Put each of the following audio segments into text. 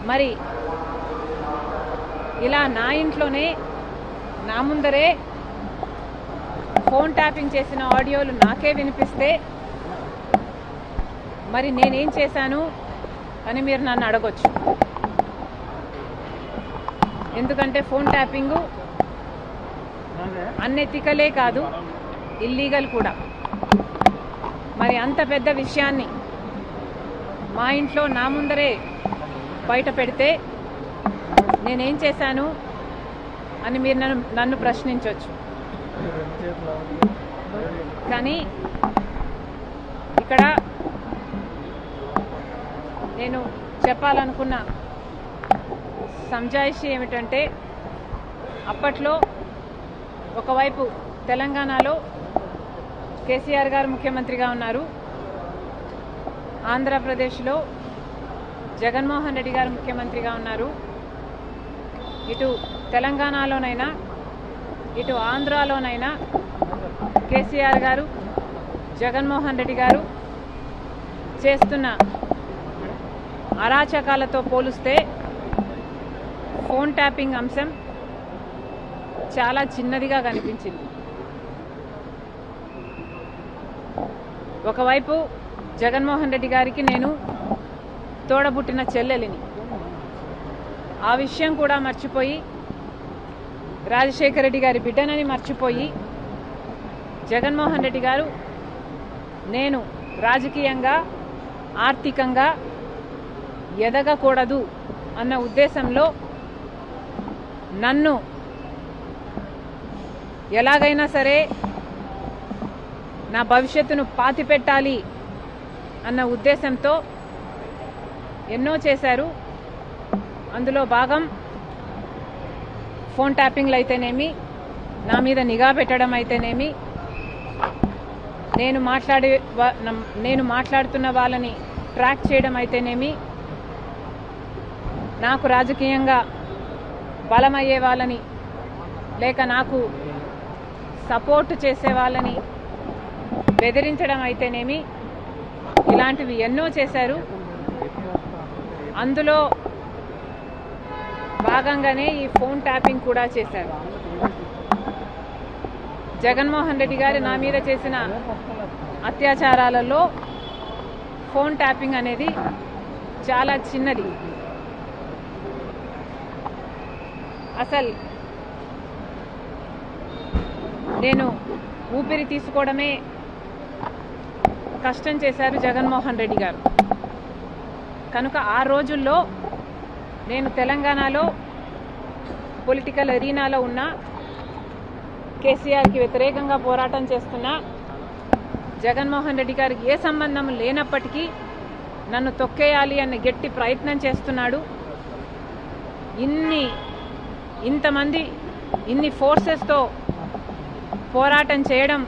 మరి ఇలా నా ఇంట్లోనే నా ముందరే ఫోన్ ట్యాపింగ్ చేసిన ఆడియోలు నాకే వినిపిస్తే మరి నేనేం చేశాను అని మీరు నన్ను అడగొచ్చు. ఎందుకంటే ఫోన్ ట్యాపింగు అన్ఎథికలే కాదు, ఇల్లీగల్ కూడా. మరి అంత పెద్ద విషయాన్ని మా ఇంట్లో నా ముందరే బయట పెడితే నేనేం చేశాను అని మీరు నన్ను ప్రశ్నించవచ్చు. కానీ ఇక్కడ నేను చెప్పాలనుకున్న సంజాయిషి ఏమిటంటే, అప్పట్లో ఒకవైపు తెలంగాణలో కేసీఆర్ గారు ముఖ్యమంత్రిగా ఉన్నారు, ఆంధ్రప్రదేశ్లో జగన్మోహన్ రెడ్డి గారు ముఖ్యమంత్రిగా ఉన్నారు. ఇటు తెలంగాణలోనైనా ఇటు ఆంధ్రాలోనైనా కేసీఆర్ గారు జగన్మోహన్ రెడ్డి గారు చేస్తున్న అరాచకాలతో పోలిస్తే ఫోన్ ట్యాపింగ్ అంశం చాలా చిన్నదిగా కనిపించింది. ఒకవైపు జగన్మోహన్ రెడ్డి గారికి నేను తోడబుట్టిన చెల్లెలిని, ఆ విషయం కూడా మర్చిపోయి రాజశేఖర రెడ్డి గారి బిడ్డనని మర్చిపోయి జగన్మోహన్ రెడ్డి గారు నేను రాజకీయంగా ఆర్థికంగా ఎదగకూడదు అన్న ఉద్దేశంలో నన్ను ఎలాగైనా సరే నా భవిష్యత్తును పాతిపెట్టాలి అన్న ఉద్దేశంతో ఎన్నో చేశారు. అందులో భాగం ఫోన్ ట్యాపింగ్లు అయితేనేమి, నా మీద నిఘా పెట్టడం అయితేనేమి, నేను మాట్లాడుతున్న వాళ్ళని ట్రాక్ చేయడం అయితేనేమి, నాకు రాజకీయంగా బలమయ్యే వాళ్ళని లేక నాకు సపోర్ట్ చేసే వాళ్ళని బెదిరించడం అయితేనేమి, ఇలాంటివి ఎన్నో చేశారు. అందులో భాగంగానే ఈ ఫోన్ ట్యాపింగ్ కూడా చేశారు. జగన్మోహన్ రెడ్డి గారు నా మీద చేసిన అత్యాచారాలలో ఫోన్ ట్యాపింగ్ అనేది చాలా చిన్నది. అసలు నేను ఊపిరి తీసుకోవడమే కష్టం చేశారు జగన్మోహన్ రెడ్డి గారు. కనుక ఆ రోజుల్లో నేను తెలంగాణలో పొలిటికల్ అరీనాలో ఉన్న కేసీఆర్కి వ్యతిరేకంగా పోరాటం చేస్తున్నా, జగన్మోహన్ రెడ్డి గారికి ఏ సంబంధం లేనప్పటికీ నన్ను తొక్కేయాలి అన్న గట్టి ప్రయత్నం చేస్తున్నాడు. ఇంతమంది ఇన్ని ఫోర్సెస్తో పోరాటం చేయడం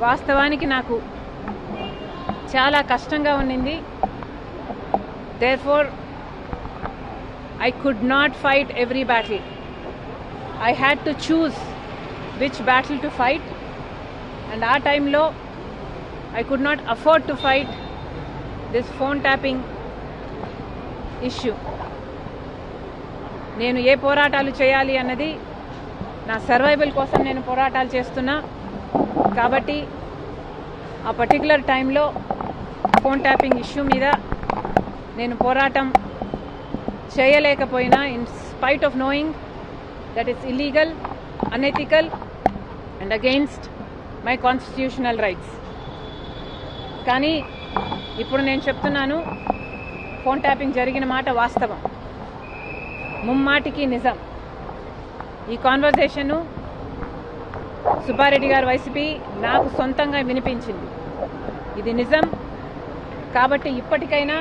వాస్తవానికి నాకు చాలా కష్టంగా ఉన్నింది. Therefore, I could not fight every battle. I had to choose which battle to fight, and our time lo I could not afford to fight this phone tapping issue. నేను ఏ పోరాటాలు చేయాలి అన్నది నా సర్వైవల్ కోసం నేను పోరాటాలు చేస్తున్నా. కాబట్టి ఆ పర్టికులర్ టైంలో ఫోన్ ట్యాపింగ్ ఇష్యూ మీద నేను పోరాటం చేయలేకపోయినా, in spite of knowing that it's illegal, unethical and against my constitutional rights. కానీ ఇప్పుడు నేను చెప్తున్నాను, ఫోన్ ట్యాపింగ్ జరిగిన మాట వాస్తవం, ముమ్మాటికి నిజం. ఈ కాన్వర్సేషను సుబ్బారెడ్డి గారు వైసీపీ నాకు సొంతంగా వినిపించింది. ఇది నిజం. కాబట్టి ఇప్పటికైనా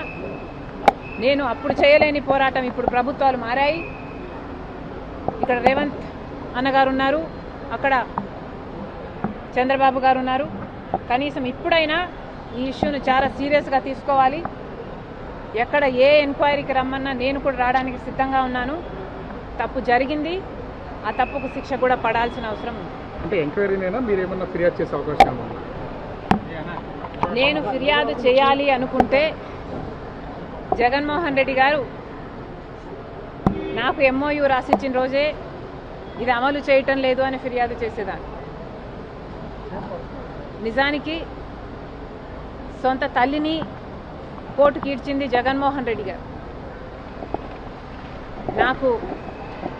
నేను అప్పుడు చేయలేని పోరాటం, ఇప్పుడు ప్రభుత్వాలు మారాయి, ఇక్కడ రేవంత్ అన్నగారు ఉన్నారు, అక్కడ చంద్రబాబు గారు ఉన్నారు, కనీసం ఇప్పుడైనా ఈ ఇష్యూను చాలా సీరియస్గా తీసుకోవాలి. ఎక్కడ ఏ ఎంక్వైరీకి రమ్మన్నా నేను కూడా రావడానికి సిద్ధంగా ఉన్నాను. తప్పు జరిగింది, ఆ తప్పుకు శిక్ష కూడా పడాల్సిన అవసరం ఉంది. అంటే ఎంక్వైరీనైనా మీరు ఏమన్నా ఫిర్యాదు చేసే అవకాశం ఉందా? నేను ఫిర్యాదు చేయాలి అనుకుంటే జగన్మోహన్ రెడ్డి గారు నాకు ఎంఓయూ రాసిచ్చిన రోజే ఇది అమలు చేయటం లేదు అని ఫిర్యాదు చేసేదాన్ని. నిజానికి సొంత తల్లిని కోర్టుకి ఈడ్చింది జగన్మోహన్ రెడ్డి గారు. నాకు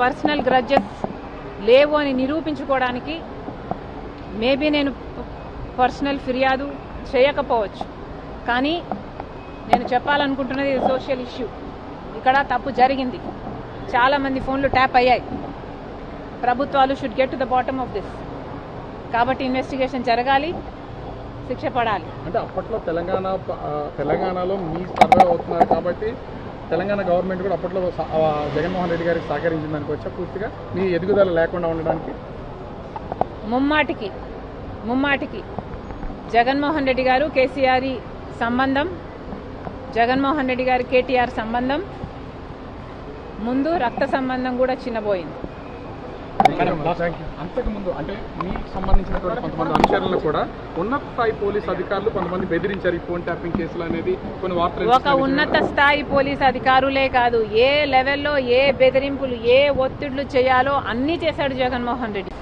పర్సనల్ గ్రడ్జెస్ లేవు అని నిరూపించుకోవడానికి మేబీ నేను పర్సనల్ ఫిర్యాదు చేయకపోవచ్చు, కానీ నేను చెప్పాలనుకుంటున్నది ఇది సోషల్ ఇష్యూ. ఇక్కడ తప్పు జరిగింది, చాలామంది ఫోన్లు ట్యాప్ అయ్యాయి. ప్రభుత్వాలు should get to the bottom of this. కాబట్టి ఇన్వెస్టిగేషన్ జరగాలి, శిక్ష పడాలి. అంటే అప్పట్లో తెలంగాణలో మీ సర్వే అవుతున్నారు కాబట్టి తెలంగాణ గవర్నమెంట్ కూడా అప్పట్లో జగన్మోహన్ రెడ్డి గారికి సహకరించింది అనుకోవచ్చా పూర్తిగా మీ ఎదుగుదల లేకుండా ఉండడానికి? ముమ్మాటికి జగన్మోహన్ రెడ్డి గారు కేసీఆర్ సంబంధం, జగన్మోహన్ రెడ్డి గారు కేటీఆర్ సంబంధం, ముందు రక్త సంబంధం కూడా చిన్నబోయింది. అంతకుముందు అంటే మీకు సంబంధించినటువంటి కొంతమంది అనుచరులను కూడా ఉన్నత స్థాయి పోలీసు అధికారులు కొంతమంది బెదిరించారు ఈ ఫోన్ ట్యాపింగ్ కేసులు అనేది కొన్ని వార్తలు. ఒక ఉన్నత స్థాయి పోలీసు అధికారులే కాదు, ఏ లెవెల్లో ఏ బెదిరింపులు ఏ ఒత్తిళ్లు చేయాలో అన్నీ చేశాడు జగన్మోహన్ రెడ్డి.